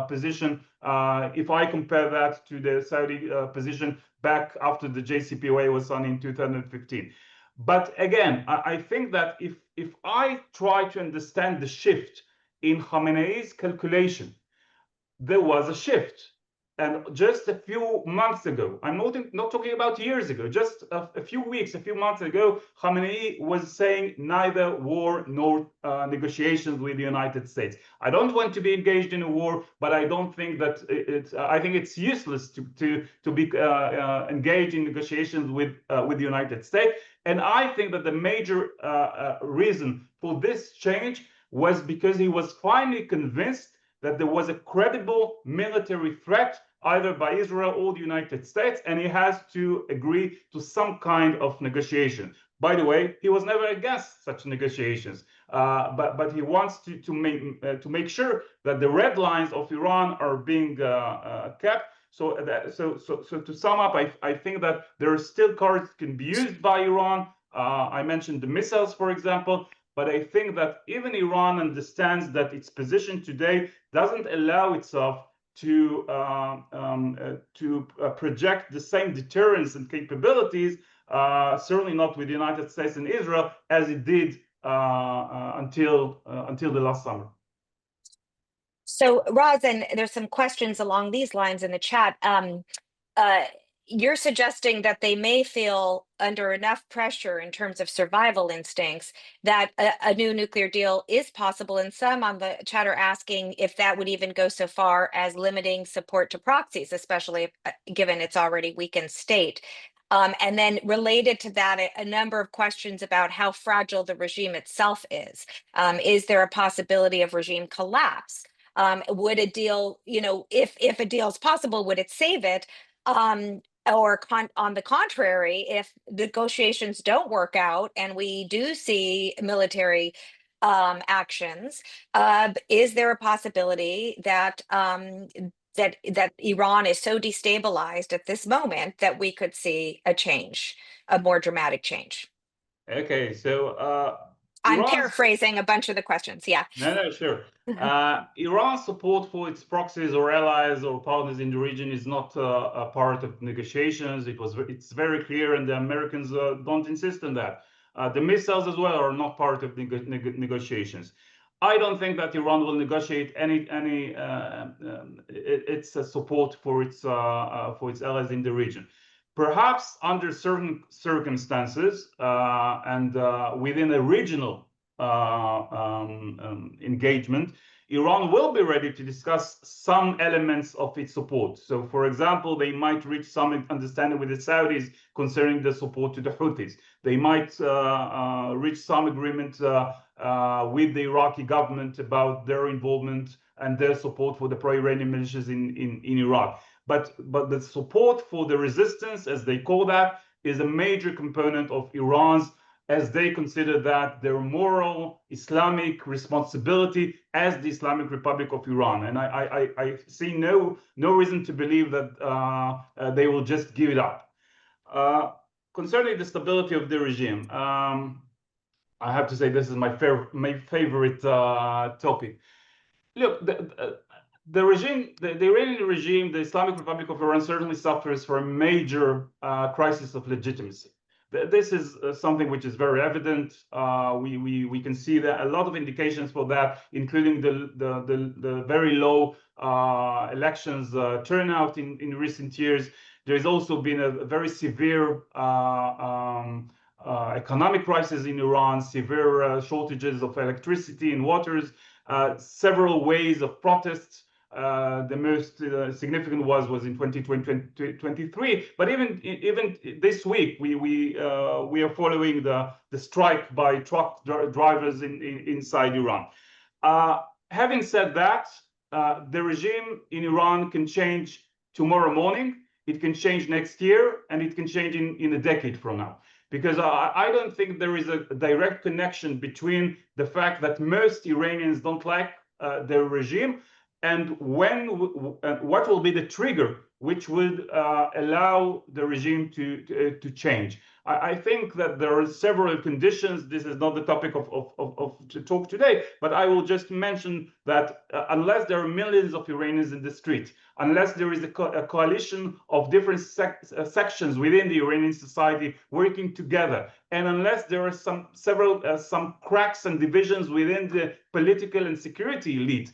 position. If I compare that to the Saudi position back after the JCPOA was signed in 2015. But again, I think that if I try to understand the shift in Khamenei's calculation, there was a shift. And just a few months ago, I'm not talking about years ago, just a few months ago, Khamenei was saying neither war nor negotiations with the United States. I don't want to be engaged in a war, but I don't think that I think it's useless to be engaged in negotiations with the United States. And I think that the major reason for this change was because he was finally convinced that there was a credible military threat either by Israel or the United States, and he has to agree to some kind of negotiation. By the way, he was never against such negotiations, but he wants to make sure that the red lines of Iran are being kept. So to sum up, I think that there are still cards that can be used by Iran. I mentioned the missiles, for example. But I think that even Iran understands that its position today doesn't allow itself to project the same deterrence and capabilities, certainly not with the United States and Israel, as it did until the last summer. So, Raz, and there's some questions along these lines in the chat. You're suggesting that they may feel under enough pressure in terms of survival instincts that a new nuclear deal is possible. And some on the chat are asking if that would even go so far as limiting support to proxies, especially given its already weakened state. And then related to that, a number of questions about how fragile the regime itself is. Is there a possibility of regime collapse? Would a deal, if a deal is possible, would it save it? Or on the contrary, if negotiations don't work out and we do see military actions, is there a possibility that that Iran is so destabilized at this moment that we could see a more dramatic change? Okay, so I'm paraphrasing a bunch of the questions. Yeah. No, sure. Iran's support for its proxies or allies or partners in the region is not a part of negotiations. It's very clear, and the Americans don't insist on that. The missiles as well are not part of negotiations. I don't think that Iran will negotiate its support for its allies in the region. Perhaps under certain circumstances and within a regional engagement, Iran will be ready to discuss some elements of its support. So, for example, they might reach some understanding with the Saudis concerning the support to the Houthis. They might reach some agreement with the Iraqi government about their involvement and their support for the pro-Iranian militias in Iraq. but the support for the resistance, as they call that, is a major component of Iran's, as they consider that their moral Islamic responsibility as the Islamic Republic of Iran. And I see no reason to believe that they will just give it up. Concerning the stability of the regime, I have to say this is my favorite topic. Look, the regime, the Iranian regime, the Islamic Republic of Iran certainly suffers from a major crisis of legitimacy. This is something which is very evident. We can see that a lot of indications for that, including the very low elections turnout in recent years. There's also been a very severe economic crisis in Iran, severe shortages of electricity and waters, several waves of protests. The most significant was in 2023. But even this week, we are following the strike by truck drivers inside Iran. Having said that, the regime in Iran can change tomorrow morning. It can change next year, and it can change in a decade from now. Because I don't think there is a direct connection between the fact that most Iranians don't like their regime and what will be the trigger which would allow the regime to change. I think that there are several conditions. This is not the topic of talk today, but I will just mention that unless there are millions of Iranians in the street, unless there is a coalition of different sections within the Iranian society working together, and unless there are some cracks and divisions within the political and security elite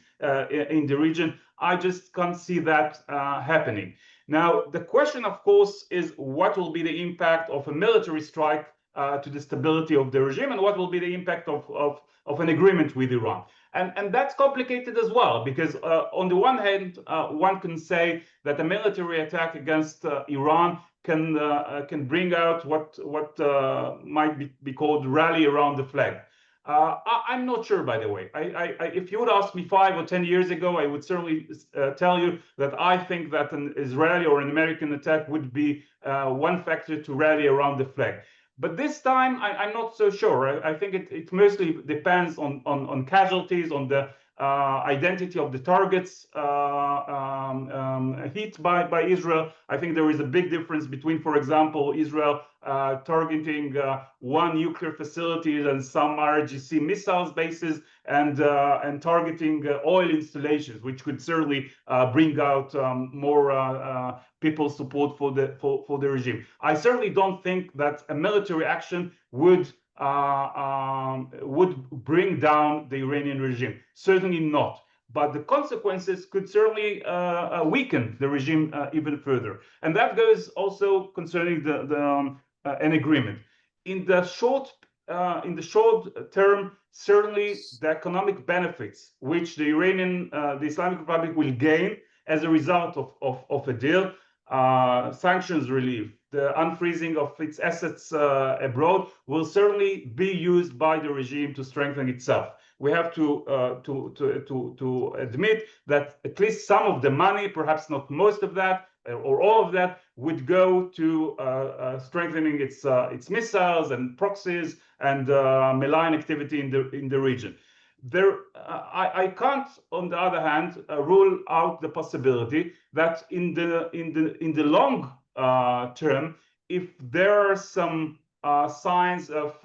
in the region, I just can't see that happening. Now, the question, of course, is what will be the impact of a military strike to the stability of the regime, and what will be the impact of an agreement with Iran. And that's complicated as well, because on the one hand, one can say that a military attack against Iran can bring out what might be called rally around the flag. I'm not sure, by the way. If you would ask me 5 or 10 years ago, I would certainly tell you that I think that an Israeli or an American attack would be one factor to rally around the flag. But this time, I'm not so sure. I think it mostly depends on casualties, on the identity of the targets hit by Israel. I think there is a big difference between, for example, Israel targeting one nuclear facility and some RGC missiles bases, and targeting oil installations, which could certainly bring out more people's support for the regime. I certainly don't think that a military action would bring down the Iranian regime. Certainly not. But the consequences could certainly weaken the regime even further. And that goes also concerning an agreement. In the short term, certainly the economic benefits which the Islamic Republic will gain as a result of a deal, sanctions relief, the unfreezing of its assets abroad, will certainly be used by the regime to strengthen itself. We have to admit that at least some of the money, perhaps not most of that or all of that, would go to strengthening its missiles and proxies and malign activity in the region. I can't, on the other hand, rule out the possibility that in the long term, if there are some signs of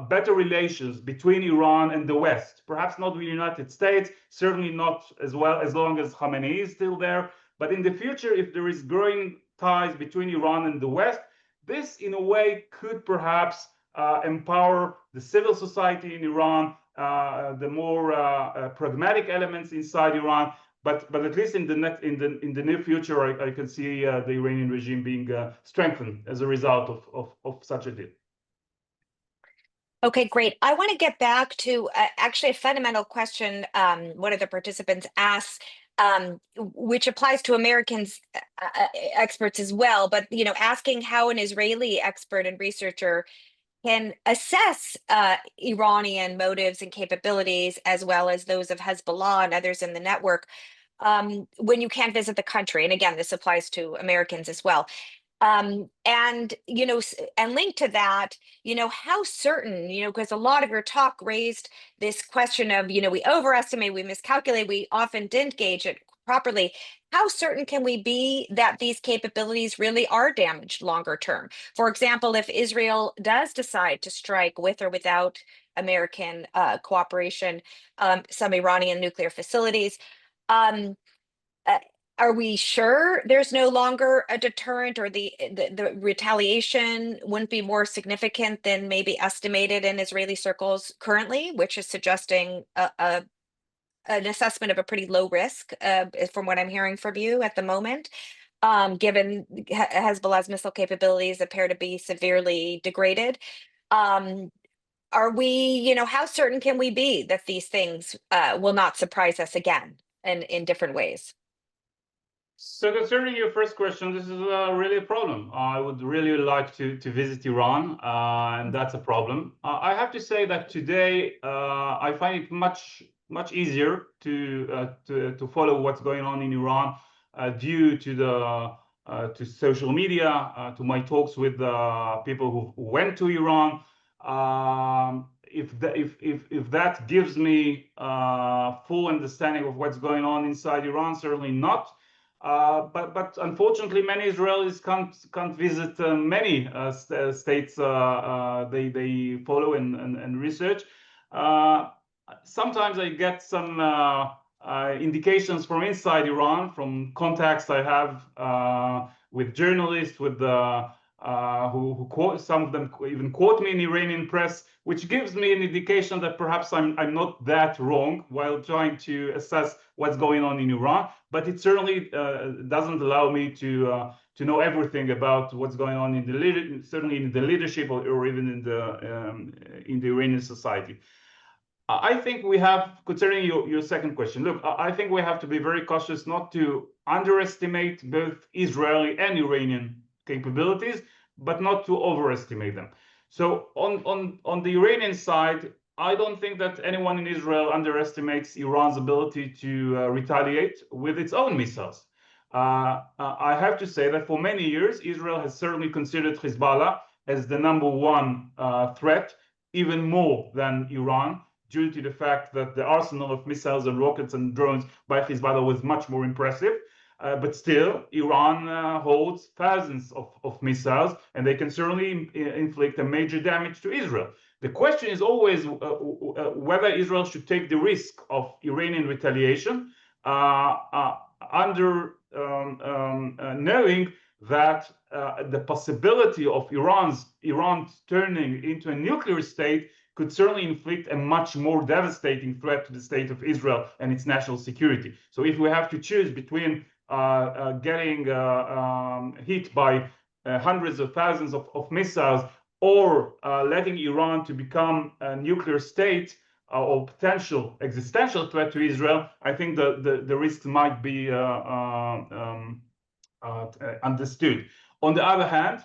better relations between Iran and the West, perhaps not with the United States, certainly not as long as Khamenei is still there, but in the future, if there is growing ties between Iran and the West, this in a way could perhaps empower the civil society in Iran, the more pragmatic elements inside Iran. But at least in the near future, I can see the Iranian regime being strengthened as a result of such a deal. Okay, great. I want to get back to actually a fundamental question one of the participants asked, which applies to Americans experts as well, but asking how an Israeli expert and researcher can assess Iranian motives and capabilities, as well as those of Hezbollah and others in the network, when you can't visit the country. And again, this applies to Americans as well. And, and linked to that, how certain, because a lot of your talk raised this question of, we overestimate, we miscalculate, we often didn't gauge it properly. How certain can we be that these capabilities really are damaged longer term? For example, if Israel does decide to strike with or without American cooperation, some Iranian nuclear facilities, um, uh, are we sure there's no longer a deterrent, or the retaliation wouldn't be more significant than maybe estimated in Israeli circles currently, which is suggesting an assessment of a pretty low risk, from what I'm hearing from you at the moment, given Hezbollah's missile capabilities appear to be severely degraded. Are we, how certain can we be that these things will not surprise us again in different ways? So concerning your first question, this is really a problem. I would really like to visit Iran, and that's a problem. I have to say that today I find it much easier to follow what's going on in Iran due to the to social media, to my talks with people who went to Iran. If that gives me full understanding of what's going on inside Iran, certainly not. But unfortunately, many Israelis can't visit many states they follow and research. Sometimes I get some indications from inside Iran, from contacts I have with journalists, with who quote, some of them even quote me in Iranian press, which gives me an indication that perhaps I'm not that wrong while trying to assess what's going on in Iran. But it certainly doesn't allow me to know everything about what's going on certainly in the leadership or even in the Iranian society. I think we have, concerning your second question, look, I think we have to be very cautious not to underestimate both Israeli and Iranian capabilities, but not to overestimate them. So on the Iranian side, I don't think that anyone in Israel underestimates Iran's ability to retaliate with its own missiles. I have to say that for many years, Israel has certainly considered Hezbollah as the #1 threat, even more than Iran, due to the fact that the arsenal of missiles and rockets and drones by Hezbollah was much more impressive. But still, Iran holds thousands of missiles, and they can certainly inflict a major damage to Israel. The question is always whether Israel should take the risk of Iranian retaliation under knowing that the possibility of Iran turning into a nuclear state could certainly inflict a much more devastating threat to the state of Israel and its national security. So if we have to choose between getting hit by hundreds of thousands of missiles or letting Iran to become a nuclear state or potential existential threat to Israel, I think the risks might be understood. On the other hand,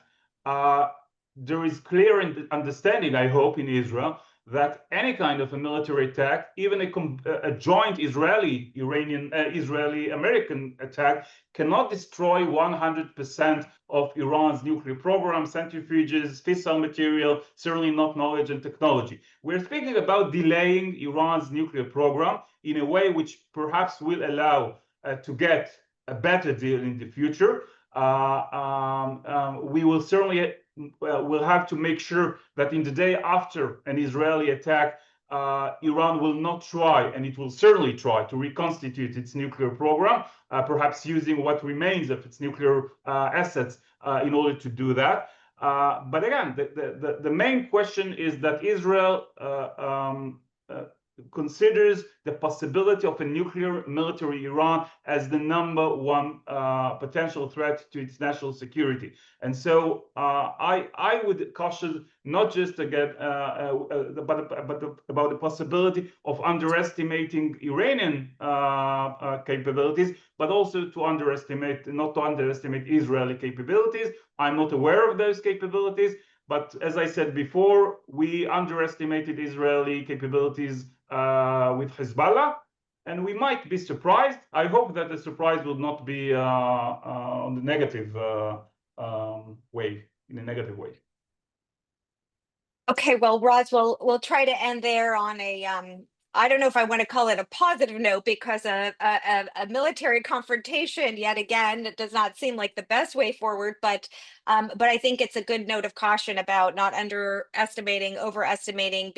there is clear understanding, I hope, in Israel that any kind of a military attack, even a joint Israeli-American attack, cannot destroy 100% of Iran's nuclear program, centrifuges, fissile material, certainly not knowledge and technology. We're speaking about delaying Iran's nuclear program in a way which perhaps will allow to get a better deal in the future. We will certainly we'll have to make sure that in the day after an Israeli attack, Iran will not try, and it will certainly try, to reconstitute its nuclear program, perhaps using what remains of its nuclear assets in order to do that. But again, the main question is that Israel considers the possibility of a nuclear military Iran as the #1 potential threat to its national security. And so I would caution not just again, but about the possibility of underestimating Iranian capabilities, but also not to underestimate Israeli capabilities. I'm not aware of those capabilities, but as I said before, we underestimated Israeli capabilities with Hezbollah. and we might be surprised. I hope that the surprise will not be on the negative way, in a negative way. Okay, well, Raz, we'll try to end there on a I don't know if I want to call it a positive note, because a military confrontation, yet again, it does not seem like the best way forward. But I think it's a good note of caution about not underestimating, overestimating,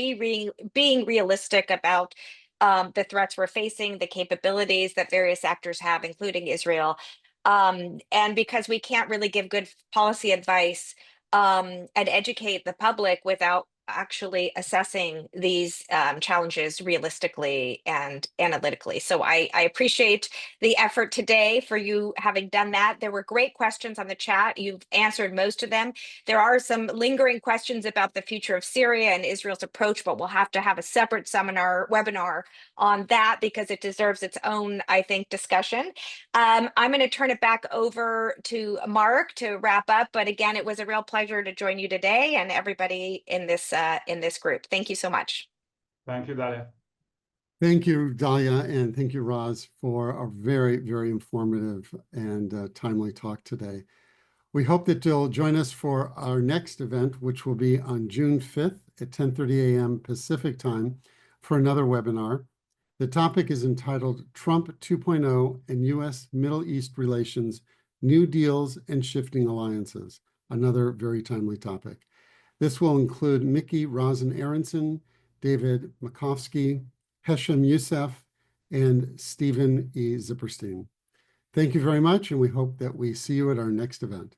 being realistic about the threats we're facing, the capabilities that various actors have, including Israel, and because we can't really give good policy advice and educate the public without actually assessing these challenges realistically and analytically. So I appreciate the effort today for you having done that. There were great questions on the chat. You've answered most of them. There are some lingering questions about the future of Syria and Israel's approach, but we'll have to have a separate webinar on that, because it deserves its own, I think, discussion. I'm going to turn it back over to Mark to wrap up. But again, it was a real pleasure to join you today and everybody in this group. Thank you so much. Thank you, Dalia. Thank you, Dalia, and thank you, Raz, for a very, very informative and timely talk today. We hope that you'll join us for our next event, which will be on June 5th at 10:30 a.m. Pacific time, for another webinar. The topic is entitled Trump 2.0 and U.S. Middle East Relations, New Deals and Shifting Alliances, another very timely topic. This will include Mickey Rosen-Aronson, David Makovsky, Hesham Youssef, and Stephen E. Zipperstein. Thank you very much, and we hope that we see you at our next event.